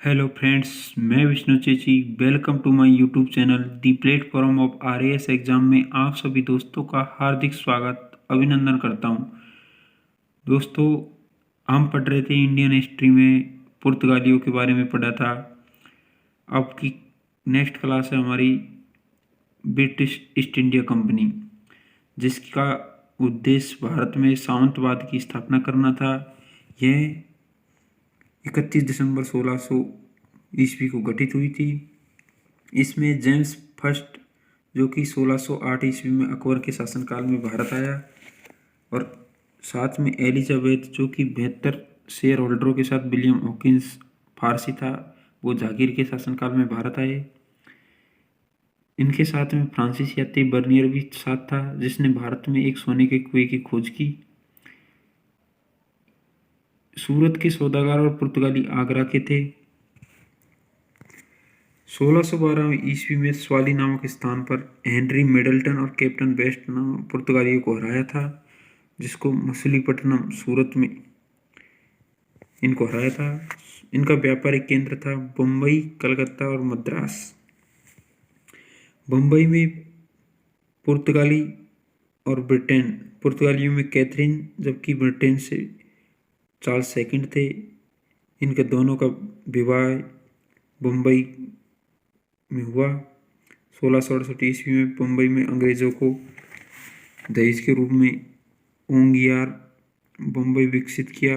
Hello friends, मैं Vishnu Chechi. Welcome to my YouTube channel the platform of RAS exam में आप सभी दोस्तों का हार्दिक स्वागत अभिनंदन करता हूं। दोस्तों, हम पढ़ रहे थे इंडियन हिस्ट्री में पुर्तगालियों के बारे में पढ़ा था। अब की नेक्स्ट क्लास है हमारी ब्रिटिश ईस्ट इंडिया कंपनी, जिसका उद्देश्य भारत में सामंतवाद की स्थापना करना था। यह 31 दिसंबर 1600 ईस्वी को गठित हुई थी। इसमें जेम्स फर्स्ट, जो कि 1608 ईस्वी में अकबर के शासनकाल में भारत आया, और साथ में एलिजाबेथ, जो कि 72 शेयर होल्डरों के साथ विलियम हॉकिंस फारसी था, वो जागीर के शासनकाल में भारत आए। इनके साथ में फ्रांसीसी यात्री बर्नियर भी साथ था, जिसने भारत में एक सोने के कुएं की खोज की। सूरत के सौदागर और पुर्तगाली आगरा के थे। 1612 ईस्वी में स्वाली नामक स्थान पर हेनरी मिडल्टन और कैप्टन बेस्ट नामक पुर्तगालियों को हराया था, जिसको मछलीपट्टनम सूरत में इनको हराया था। इनका व्यापारिक केंद्र था बम्बई, कलकत्ता और मद्रास। बम्बई में पुर्तगाली और ब्रिटेन, पुर्तगालियों में कैथरीन, जबकि ब्रिटेन से चार्ल्स सेकंड थे। इनके दोनों का विवाह बम्बई में हुआ। 1668 ईस्वी में बम्बई में अंग्रेजों को दहेज के रूप में ओंगियार बम्बई विकसित किया।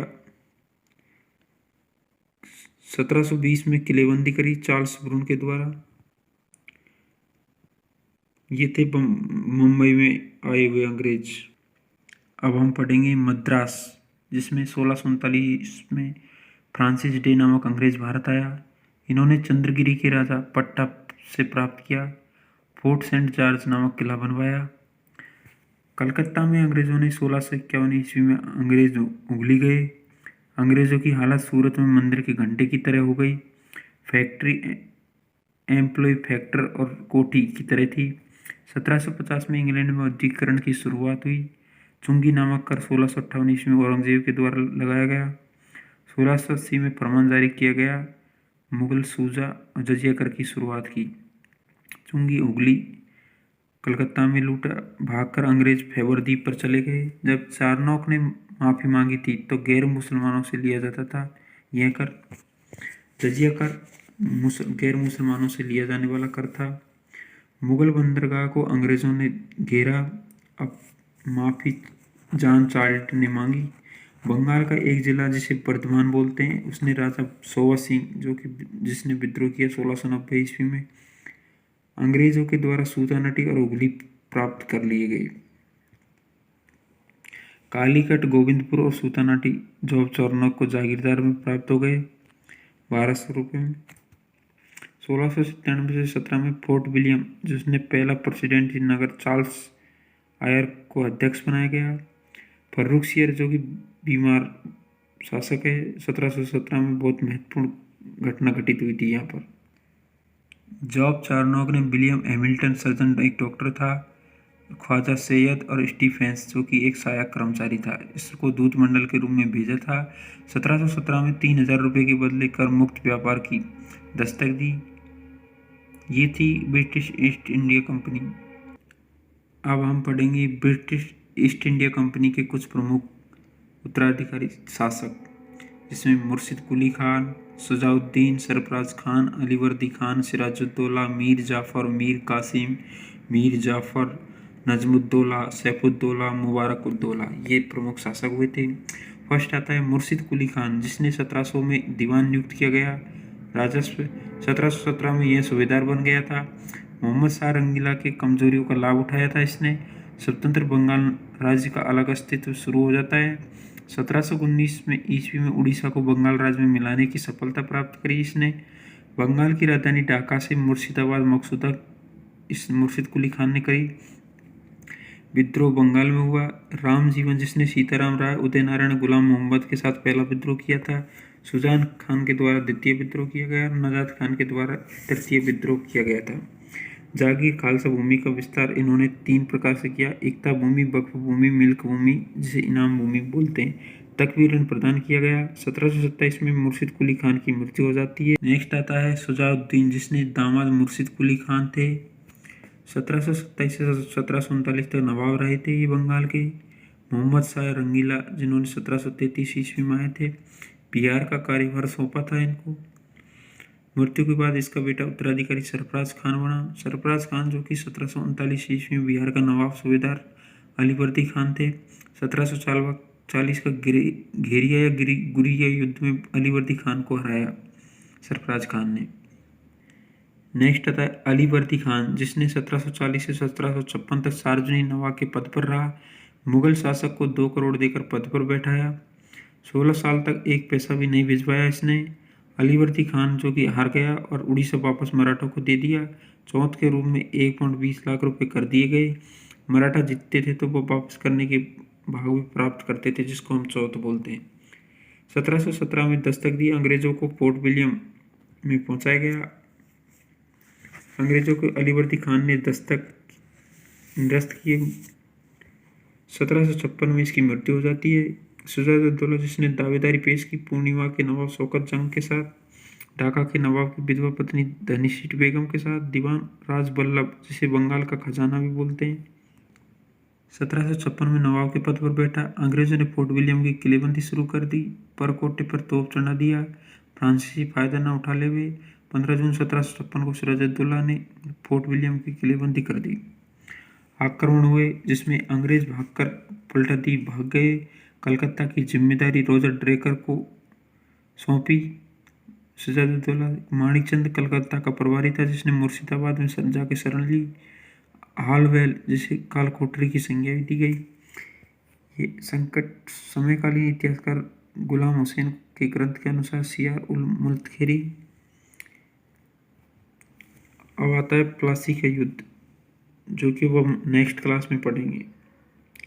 1720 में किलेबंदी करी चार्ल्स ब्रून के द्वारा। ये थे मुंबई में आए हुए अंग्रेज। अब हम पढ़ेंगे मद्रास, जिसमें 1639 में फ्रांसिस डे नामक अंग्रेज भारत आया। इन्होंने चंद्रगिरी के राजा पट्टा से प्राप्त किया। फोर्ट सेंट जॉर्ज नामक किला बनवाया। कलकत्ता में अंग्रेजों ने 1651 ईस्वी में अंग्रेज उगली गए। अंग्रेजों की हालत सूरत में मंदिर के घंटे की तरह हो गई। फैक्ट्री एम्प्लॉय फैक्टर और कोठी की तरह थी। 1750 में इंग्लैंड में औद्योगिकरण की शुरुआत हुई। चुंगी नामक कर 1658 ईस्वी में औरंगजेब के द्वारा लगाया गया। 1680 में फरमान जारी किया गया। मुगल सूजा और जजिया कर की शुरुआत की। चुंगी हुगली कलकत्ता में लूटा। भागकर अंग्रेज फैबर द्वीप पर चले गए। जब चारनोक ने माफी मांगी थी तो गैर मुसलमानों से लिया जाता था यह कर। जजिया कर गैर मुसलमानों से लिया जाने वाला कर था। मुगल बंदरगाह को अंग्रेजों ने घेरा। अब माफी जॉन चार्ल्ट ने मांगी। बंगाल का एक जिला जिसे बर्धमान बोलते हैं, उसने राजा सोवा सिंह, जिसने विद्रोह किया 1690 ईस्वी में, अंग्रेजों के द्वारा सूतानाटी और हुगली प्राप्त कर लिए गए। कालीकट, गोविंदपुर और सूतानाटी जॉब चौरनौक को जागीरदार में प्राप्त हो गए 1200 रुपये में। 1697 से 17 में फोर्ट विलियम, जिसने पहला प्रेसिडेंसी नगर चार्ल्स आयर को अध्यक्ष बनाया गया। फर्रुख सियर, जो कि बीमार शासक है, 1717 में बहुत महत्वपूर्ण घटना घटित हुई थी यहाँ पर। जॉब चार्नोक ने विलियम हैमिल्टन, सर्जन एक डॉक्टर था, ख्वाजा सैयद और स्टीफेंस, जो कि एक सहायक कर्मचारी था, इसको दूत मंडल के रूप में भेजा था। 1717 में 3000 रुपये के बदले कर मुक्त व्यापार की दस्तक दी। ये थी ब्रिटिश ईस्ट इंडिया कंपनी। अब हम पढ़ेंगे ब्रिटिश ईस्ट इंडिया कंपनी के कुछ प्रमुख उत्तराधिकारी शासक, जिसमें मुर्शिद कुली खान, शुजाउद्दीन, सरफराज खान, अलीवर्दी खान, सिराजुद्दौला, मीर जाफ़र, मीर कासिम, मीर जाफ़र, नजमुद्दौला, सैफुद्दौला, मुबारकुद्दौला, ये प्रमुख शासक हुए थे। फर्स्ट आता है मुर्शिद कुली खान, जिसने 1700 में दीवान नियुक्त किया गया। राजस्व 1717 में यह सूबेदार बन गया था। मोहम्मद शाह रंगीला के कमजोरियों का लाभ उठाया था इसने। स्वतंत्र बंगाल राज्य का अलग अस्तित्व शुरू हो जाता है। 1719 में ईस्वी में उड़ीसा को बंगाल राज्य में मिलाने की सफलता प्राप्त करी इसने। बंगाल की राजधानी ढाका से मुर्शिदाबाद मकसूदा इस मुर्शिद कुली खान ने करी। विद्रोह बंगाल में हुआ। राम जीवन, जिसने सीताराम राय, उदय नारायण, गुलाम मोहम्मद के साथ पहला विद्रोह किया था। सुजान खान के द्वारा द्वितीय विद्रोह किया गया। नजात खान के द्वारा तृतीय विद्रोह किया गया था। जागीर खालसा भूमि का विस्तार इन्होंने 3 प्रकार से किया। एकता भूमि, वक्फ भूमि, मिल्क भूमि, जिसे इनाम भूमि बोलते हैं। तकबीरन प्रदान किया गया। 1727 में मुर्शिद कुली खान की मृत्यु हो जाती है। नेक्स्ट आता है शुजाउद्दीन, जिसने दामाद मुर्शिद कुली खान थे। 1727 से 1739 तक नवाब रहे थे ये बंगाल के। मोहम्मद शाह रंगीला, जिन्होंने 1733 ईस्वी में आए थे, बिहार का कार्यभार सौंपा था इनको। मृत्यु के बाद इसका बेटा उत्तराधिकारी सरफराज खान बना। सरफराज खान जो कि 1739 ईस्वी में बिहार का नवाब सूबेदार अलीवर्दी खान थे। 1740 का घेरिया या गुरिया युद्ध में अलीवर्दी खान को हराया सरफराज खान ने। नेक्स्ट आता है अलीवर्दी खान, जिसने 1740 से 1756 तक सार्वजनिक नवाब के पद पर रहा। मुगल शासक को 2 करोड़ देकर पद पर बैठाया। 16 साल तक एक पैसा भी नहीं भिजवाया इसने। अलीवर्दी खान जो कि हार गया और उड़ीसा वापस मराठों को दे दिया। चौथ के रूप में 1.20 लाख रुपए कर दिए गए। मराठा जीतते थे तो वो वापस करने के भाग भी प्राप्त करते थे, जिसको हम चौथ बोलते हैं। 1717 में दस्तक दी। अंग्रेजों को फोर्ट विलियम में पहुंचाया गया। अंग्रेजों को अलीवर्दी खान ने निरस्त किए। 1756 में इसकी मृत्यु हो जाती है। शुजाउद्दौला, जिसने दावेदारी पेश की पूर्णिमा के नवाब शौकत जंग के साथ, ढाका के नवाब की विधवा पत्नी धनीशीट बेगम के साथ, दीवान राज बल्लभ, जिसे बंगाल का खजाना भी बोलते हैं, 1756 में नवाब के पद पर बैठा। अंग्रेजों ने फोर्ट विलियम की किलेबंदी शुरू कर दी, पर कोटे पर तोप चढ़ा दिया। फ्रांसीसी फायदा न उठा ले हुए 15 जून 1756 को सिराजुद्दौला ने फोर्ट विलियम की किलेबंदी कर दी। आक्रमण हुए, जिसमें अंग्रेज भागकर पलटा दी भाग गए। कलकत्ता की जिम्मेदारी रॉजर ड्रेकर को सौंपी। सिराजुद्दौला माणिकचंद कलकत्ता का प्रभारी था, जिसने मुर्शिदाबाद में जाके शरण ली। हालवेल, जिसे कालकोठरी की संज्ञा भी दी गई। ये संकट समयकालीन इतिहासकार गुलाम हुसैन के ग्रंथ के अनुसार सियार उल मुल्क खेरी। अब आता है प्लासी का युद्ध, जो कि वो नेक्स्ट क्लास में पढ़ेंगे।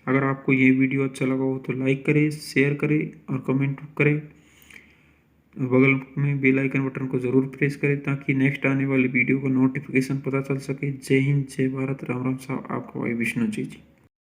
अगर आपको ये वीडियो अच्छा लगा हो तो लाइक करें, शेयर करें और कमेंट करें। बगल में बेल आइकन बटन को ज़रूर प्रेस करें ताकि नेक्स्ट आने वाली वीडियो का नोटिफिकेशन पता चल सके। जय हिंद, जय भारत, राम राम साहब, आपका भाई विष्णु जी।